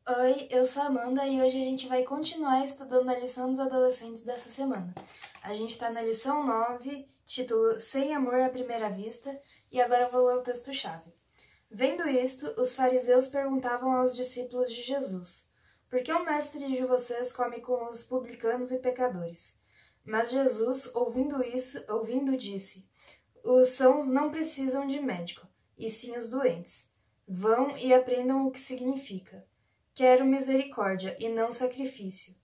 Oi, eu sou a Amanda e hoje a gente vai continuar estudando a lição dos adolescentes dessa semana. A gente está na lição 9, título Sem Amor à Primeira Vista, e agora eu vou ler o texto-chave. Vendo isto, os fariseus perguntavam aos discípulos de Jesus: Por que o mestre de vocês come com os publicanos e pecadores? Mas Jesus, ouvindo, disse: Os sãos não precisam de médico, e sim os doentes. Vão e aprendam o que significa. Quero misericórdia e não sacrifício,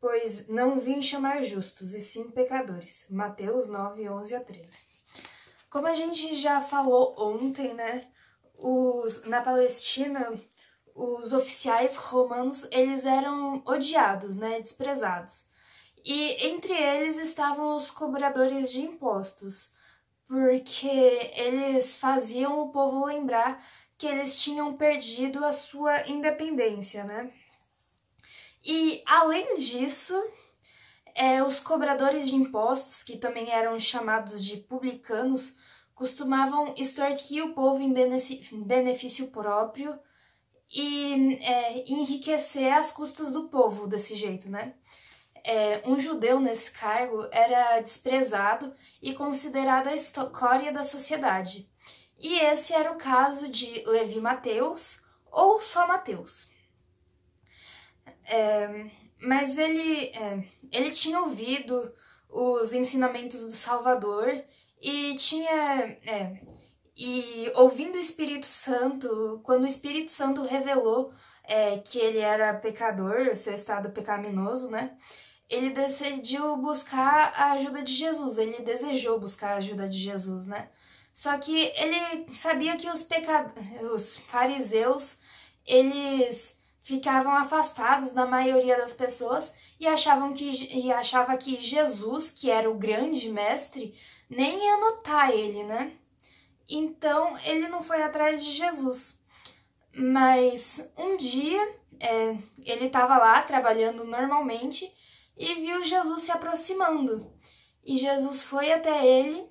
pois não vim chamar justos, e sim pecadores. Mateus 9, 11 a 13. Como a gente já falou ontem, né, na Palestina, os oficiais romanos, eles eram odiados, né, desprezados. E entre eles estavam os cobradores de impostos, porque eles faziam o povo lembrar que eles tinham perdido a sua independência, né? E, além disso, os cobradores de impostos, que também eram chamados de publicanos, costumavam extorquir o povo em benefício próprio e enriquecer às custas do povo desse jeito, né? Um judeu nesse cargo era desprezado e considerado a escória da sociedade. E esse era o caso de Levi Mateus, ou só Mateus. Mas ele tinha ouvido os ensinamentos do Salvador e ouvindo o Espírito Santo, quando o Espírito Santo revelou que ele era pecador, seu estado pecaminoso, né? Ele decidiu buscar a ajuda de Jesus, ele desejou buscar a ajuda de Jesus, né? Só que ele sabia que os fariseus, eles ficavam afastados da maioria das pessoas e achava que Jesus, que era o grande mestre, nem ia notar ele, né? Então, ele não foi atrás de Jesus. Mas um dia, ele estava lá trabalhando normalmente e viu Jesus se aproximando. E Jesus foi até ele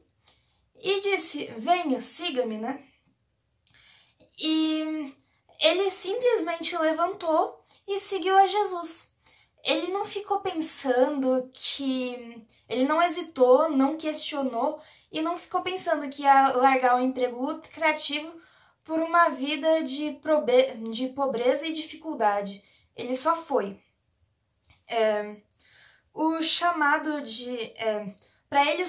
e disse: Venha, siga-me, né? E ele simplesmente levantou e seguiu a Jesus. Ele não ficou pensando ele não hesitou, não questionou e não ficou pensando que ia largar um emprego lucrativo por uma vida de pobreza e dificuldade. Ele só foi. O chamado para ele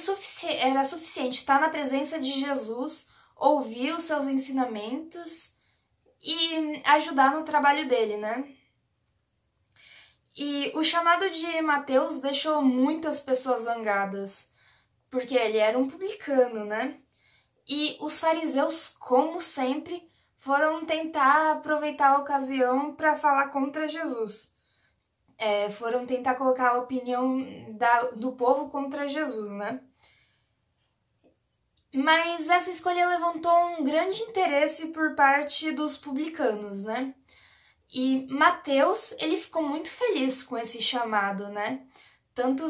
era suficiente estar na presença de Jesus, ouvir os seus ensinamentos e ajudar no trabalho dele, né? E o chamado de Mateus deixou muitas pessoas zangadas, porque ele era um publicano, né? E os fariseus, como sempre, foram tentar aproveitar a ocasião para falar contra Jesus. Foram tentar colocar a opinião do povo contra Jesus, né? Mas essa escolha levantou um grande interesse por parte dos publicanos, né? E Mateus, ele ficou muito feliz com esse chamado, né? Tanto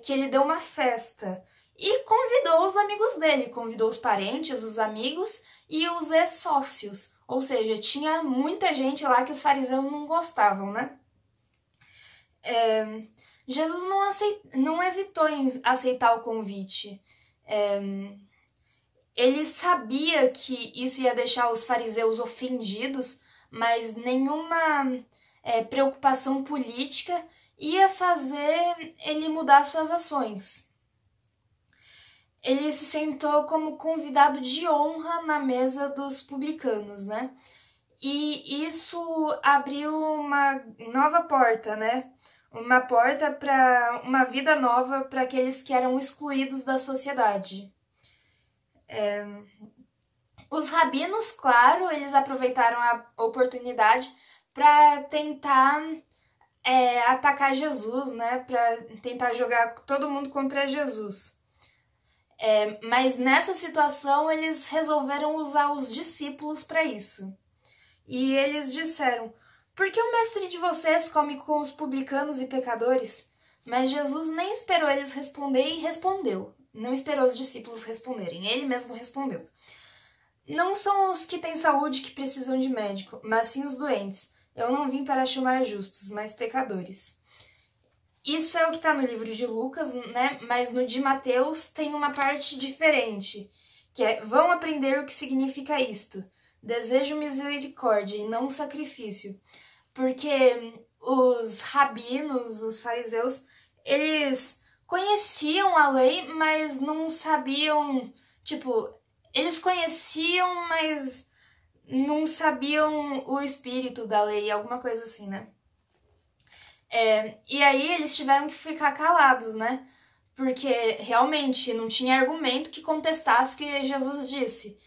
que ele deu uma festa e convidou os amigos dele, convidou os parentes, os amigos e os ex-sócios. Ou seja, tinha muita gente lá que os fariseus não gostavam, né? Jesus não hesitou em aceitar o convite. Ele sabia que isso ia deixar os fariseus ofendidos, mas nenhuma preocupação política ia fazer ele mudar suas ações. Ele se sentou como convidado de honra na mesa dos publicanos, né? E isso abriu uma nova porta, né? Uma porta para uma vida nova para aqueles que eram excluídos da sociedade. Os rabinos, claro, eles aproveitaram a oportunidade para tentar atacar Jesus, né? Para tentar jogar todo mundo contra Jesus. Mas nessa situação eles resolveram usar os discípulos para isso. E eles disseram: Por que o mestre de vocês come com os publicanos e pecadores? Mas Jesus nem esperou eles responder e respondeu. Não esperou os discípulos responderem, ele mesmo respondeu. Não são os que têm saúde que precisam de médico, mas sim os doentes. Eu não vim para chamar justos, mas pecadores. Isso é o que está no livro de Lucas, né? Mas no de Mateus tem uma parte diferente, que é: vão aprender o que significa isto. Desejo misericórdia e não sacrifício. Porque os rabinos, os fariseus, eles conheciam a lei, mas não sabiam, tipo, eles conheciam, mas não sabiam o espírito da lei, alguma coisa assim, né? E aí eles tiveram que ficar calados, né? Porque realmente não tinha argumento que contestasse o que Jesus disse.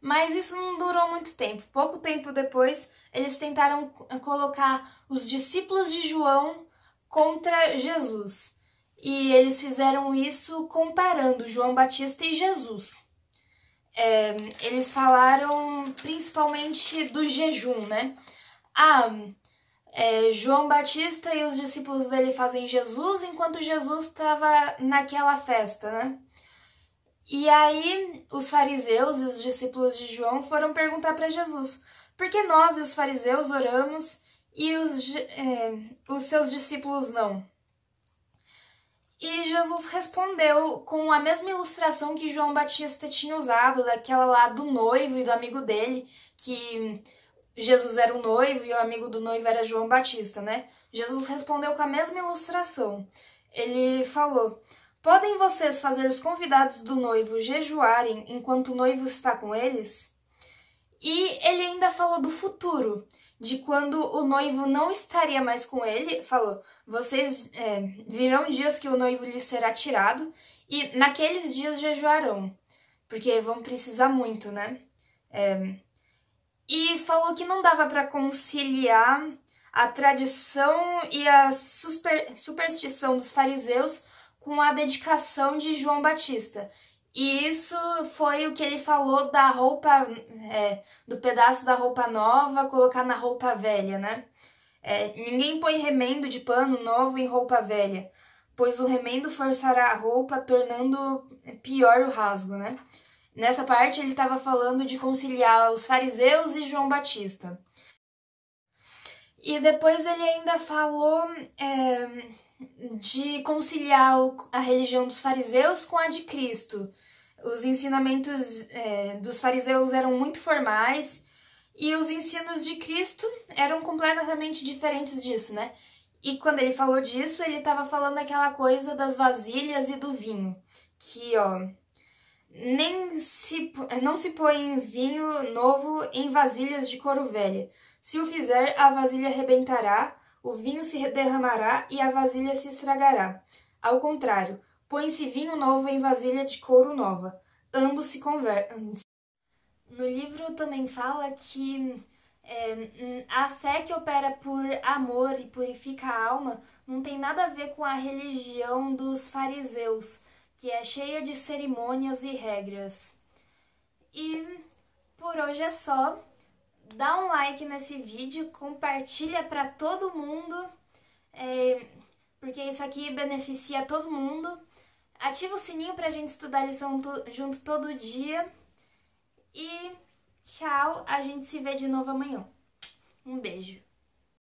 Mas isso não durou muito tempo. Pouco tempo depois, eles tentaram colocar os discípulos de João contra Jesus. E eles fizeram isso comparando João Batista e Jesus. Eles falaram principalmente do jejum, né? João Batista e os discípulos dele fazem Jesus enquanto Jesus estava naquela festa, né? E aí os fariseus e os discípulos de João foram perguntar para Jesus: por que nós e os fariseus oramos e os seus discípulos não? E Jesus respondeu com a mesma ilustração que João Batista tinha usado, daquela lá do noivo e do amigo dele, que Jesus era o noivo e o amigo do noivo era João Batista, né? Jesus respondeu com a mesma ilustração. Ele falou: podem vocês fazer os convidados do noivo jejuarem enquanto o noivo está com eles? E ele ainda falou do futuro, de quando o noivo não estaria mais com ele. Falou: vocês virão dias que o noivo lhes será tirado e naqueles dias jejuarão, porque vão precisar muito, né? E falou que não dava para conciliar a tradição e a superstição dos fariseus com a dedicação de João Batista. E isso foi o que ele falou da roupa, do pedaço da roupa nova colocar na roupa velha, né? Ninguém põe remendo de pano novo em roupa velha, pois o remendo forçará a roupa, tornando pior o rasgo, né? Nessa parte ele estava falando de conciliar os fariseus e João Batista. E depois ele ainda falou de conciliar a religião dos fariseus com a de Cristo. Os ensinamentos dos fariseus eram muito formais e os ensinos de Cristo eram completamente diferentes disso, né? E quando ele falou disso, ele estava falando aquela coisa das vasilhas e do vinho, que, não se põe vinho novo em vasilhas de couro velha. Se o fizer, a vasilha arrebentará, o vinho se derramará e a vasilha se estragará. Ao contrário, põe-se vinho novo em vasilha de couro nova. Ambos se convertem. No livro também fala que a fé que opera por amor e purifica a alma não tem nada a ver com a religião dos fariseus, que é cheia de cerimônias e regras. E por hoje é só. Dá um like nesse vídeo, compartilha para todo mundo, porque isso aqui beneficia todo mundo. Ativa o sininho pra gente estudar a lição junto todo dia. E tchau, a gente se vê de novo amanhã. Um beijo.